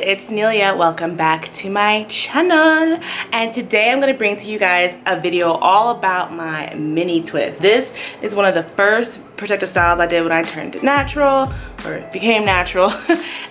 it's Nelia. Welcome back to my channel. And today I'm going to bring to you guys a video all about my mini twist. This is one of the first protective styles I did when I turned natural or became natural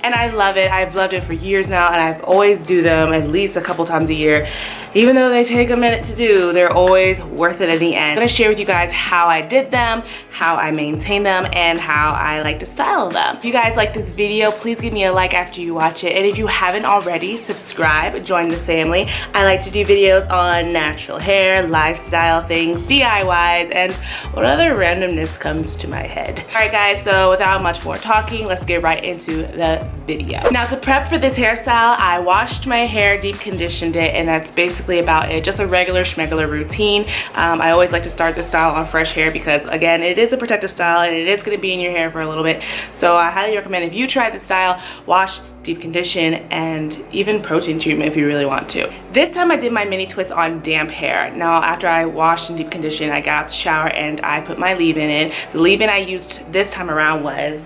and I love it. I've loved it for years now, and I've always do them at least a couple times a year. Even though they take a minute to do, they're always worth it at the end. I'm gonna share with you guys how I did them, how I maintain them, and how I like to style them. If you guys like this video, please give me a like after you watch it, and if you haven't already, subscribe, join the family. I like to do videos on natural hair, lifestyle things, DIYs, and what other randomness comes to my head. Alright guys, so without much more talking, let's get right into the video. Now, to prep for this hairstyle, I washed my hair, deep conditioned it, and that's basically about it. Just a regular schmegular routine. I always like to start this style on fresh hair because, again, it is a protective style and it is going to be in your hair for a little bit. So I highly recommend, if you try this style, wash, deep condition, and even protein treatment if you really want to. This time I did my mini twist on damp hair. Now, after I washed and deep conditioned, I got out the shower and I put my leave-in in. The leave-in I used this time around was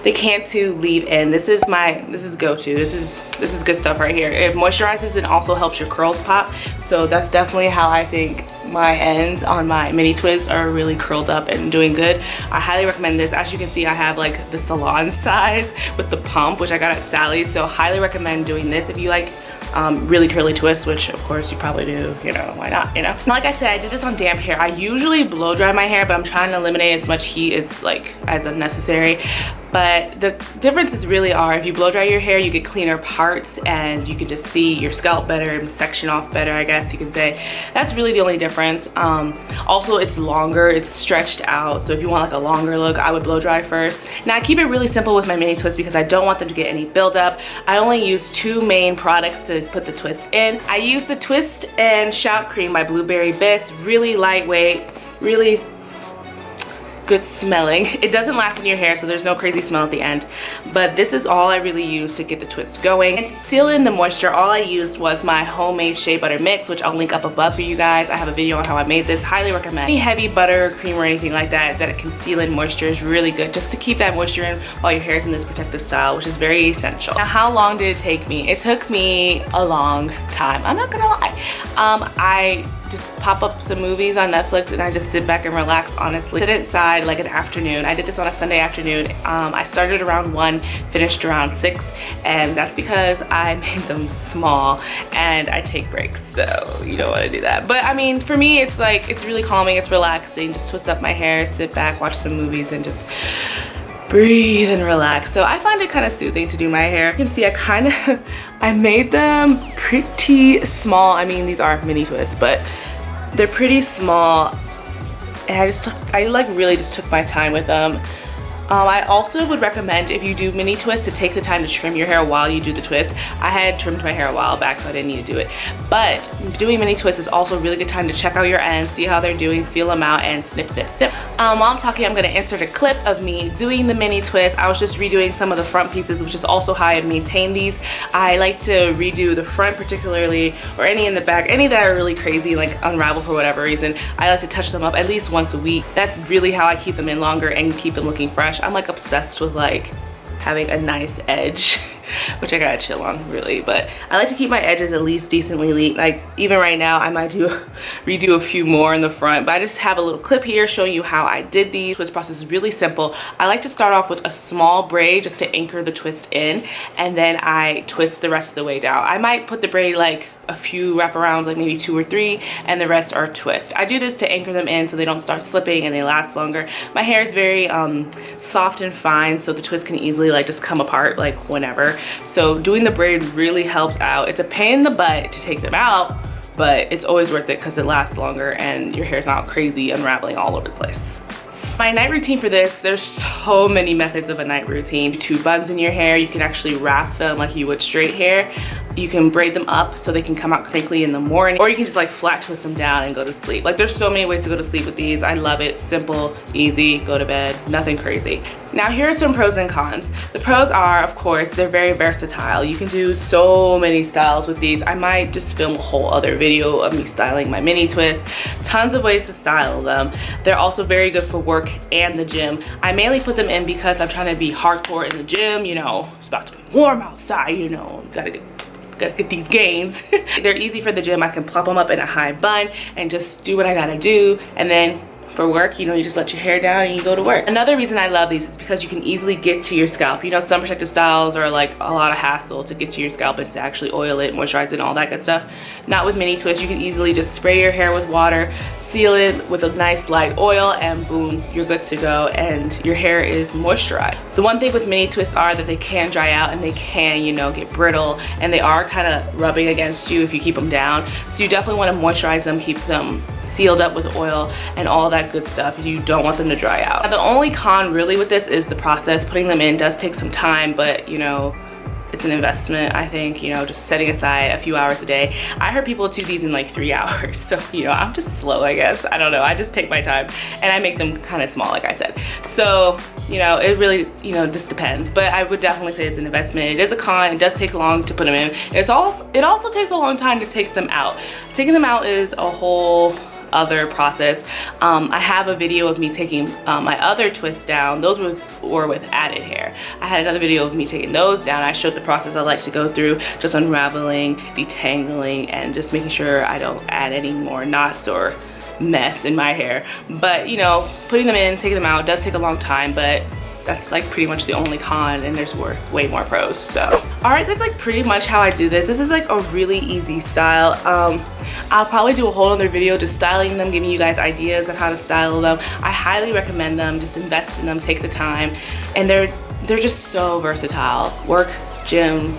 the Cantu leave-in. This is go-to. This is good stuff right here. It moisturizes and also helps your curls pop. So that's definitely how I think my ends on my mini twists are really curled up and doing good. I highly recommend this. As you can see, I have like the salon size with the pump, which I got at Sally's. So highly recommend doing this if you like really curly twists, which of course you probably do, you know, why not, you know? Like I said, I did this on damp hair. I usually blow dry my hair, but I'm trying to eliminate as much heat as unnecessary. But the differences really are, if you blow dry your hair, you get cleaner parts and you can just see your scalp better and section off better, I guess you can say. That's really the only difference. Also, it's longer, it's stretched out. So if you want like a longer look, I would blow dry first. Now, I keep it really simple with my mini twists because I don't want them to get any buildup. I only use two main products to put the twist in. I use the Twist and Shout Cream by Blueberry Biss. Really lightweight, really good smelling. It doesn't last in your hair, so there's no crazy smell at the end. But this is all I really use to get the twist going. And to seal in the moisture, all I used was my homemade shea butter mix, which I'll link up above for you guys. I have a video on how I made this. Highly recommend. Any heavy butter, cream, or anything like that that can seal in moisture is really good, just to keep that moisture in while your hair is in this protective style, which is very essential. Now, how long did it take me? It took me a long time. I'm not gonna lie. I just pop up some movies on Netflix and I just sit back and relax, honestly. Sit inside like an afternoon. I did this on a Sunday afternoon. I started around 1, finished around 6, and that's because I made them small and I take breaks, so you don't want to do that. But I mean, for me, it's like, it's really calming, it's relaxing. Just twist up my hair, sit back, watch some movies, and just breathe and relax. So I find it kind of soothing to do my hair. You can see I made them pretty small. I mean, these are mini twists, but they're pretty small, and I like really just took my time with them. I also would recommend, if you do mini twists, to take the time to trim your hair while you do the twist. I had trimmed my hair a while back, so I didn't need to do it. But doing mini twists is also a really good time to check out your ends, see how they're doing, feel them out, and snip, snip, snip. While I'm talking, I'm going to insert a clip of me doing the mini twist. I was just redoing some of the front pieces, which is also how I maintain these. I like to redo the front particularly, or any in the back, any that are really crazy, like unravel for whatever reason. I like to touch them up at least once a week. That's really how I keep them in longer and keep them looking fresh. I'm like obsessed with like having a nice edge, which I gotta chill on really, but I like to keep my edges at least decently neat. Like even right now, I might redo a few more in the front, but I just have a little clip here showing you how I did these. Twist process is really simple. I like to start off with a small braid just to anchor the twist in, and then I twist the rest of the way down. I might put the braid like a few wraparounds, like maybe 2 or 3, and the rest are twists. I do this to anchor them in so they don't start slipping and they last longer. My hair is very soft and fine, so the twist can easily like just come apart like whenever. So doing the braid really helps out. It's a pain in the butt to take them out, but it's always worth it because it lasts longer and your hair's not crazy unraveling all over the place. My night routine for this, there's so many methods of a night routine. 2 buns in your hair, you can actually wrap them like you would straight hair. You can braid them up so they can come out crinkly in the morning, or you can just like flat twist them down and go to sleep. Like there's so many ways to go to sleep with these. I love it. Simple, easy, go to bed, nothing crazy. Now here are some pros and cons. The pros are, of course, they're very versatile. You can do so many styles with these. I might just film a whole other video of me styling my mini twist. Tons of ways to style them. They're also very good for work and the gym. I mainly put them in because I'm trying to be hardcore in the gym. You know, it's about to be warm outside, you know, gotta get these gains. They're easy for the gym. I can plop them up in a high bun and just do what I gotta do, and then for work, you know, you just let your hair down and you go to work. Another reason I love these is because you can easily get to your scalp. You know, some protective styles are like a lot of hassle to get to your scalp and to actually oil it, moisturize it, and all that good stuff. Not with mini twists. You can easily just spray your hair with water, seal it with a nice light oil, and boom, you're good to go, and your hair is moisturized. The one thing with mini twists are that they can dry out and they can, you know, get brittle, and they are kind of rubbing against you if you keep them down. So you definitely want to moisturize them, keep them sealed up with oil and all that good stuff. You don't want them to dry out. Now, the only con really with this is the process. Putting them in does take some time, but you know, it's an investment. I think, you know, just setting aside a few hours a day. I heard people do these in like 3 hours. So, you know, I'm just slow, I guess. I don't know. I just take my time and I make them kind of small, like I said. So, you know, it really, you know, just depends. But I would definitely say it's an investment. It is a con. It does take long to put them in. It also takes a long time to take them out. Taking them out is a whole other process. I have a video of me taking my other twists down. Those were with added hair. I had another video of me taking those down. I showed the process I like to go through, just unraveling, detangling, and just making sure I don't add any more knots or mess in my hair. But you know, putting them in, taking them out does take a long time, but that's like pretty much the only con, and there's way more pros. So all right, that's like pretty much how I do this. This is like a really easy style. I'll probably do a whole other video just styling them, giving you guys ideas on how to style them. I highly recommend them. Just invest in them, take the time, and they're just so versatile. Work, gym,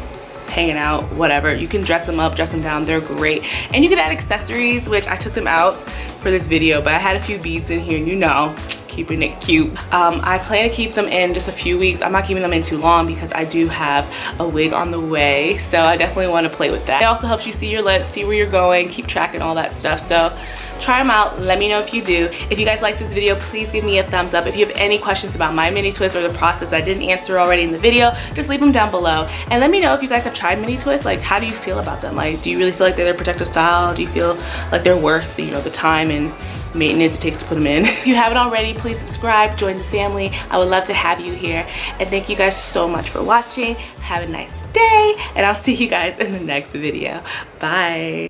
hanging out, whatever. You can dress them up, dress them down. They're great. And you can add accessories, which I took them out for this video, but I had a few beads in here, you know, keeping it cute. I plan to keep them in just a few weeks. I'm not keeping them in too long because I do have a wig on the way, so I definitely want to play with that. It also helps you see your length, see where you're going, keep track and all that stuff. So try them out. Let me know if you do. If you guys like this video, please give me a thumbs up. If you have any questions about my mini twists or the process I didn't answer already in the video, just leave them down below. And let me know if you guys have tried mini twists. Like, how do you feel about them? Like, do you really feel like they're a protective style? Do you feel like they're worth, you know, the time and maintenance it takes to put them in? If you haven't already, please subscribe, join the family. I would love to have you here. And thank you guys so much for watching. Have a nice day, and I'll see you guys in the next video. Bye.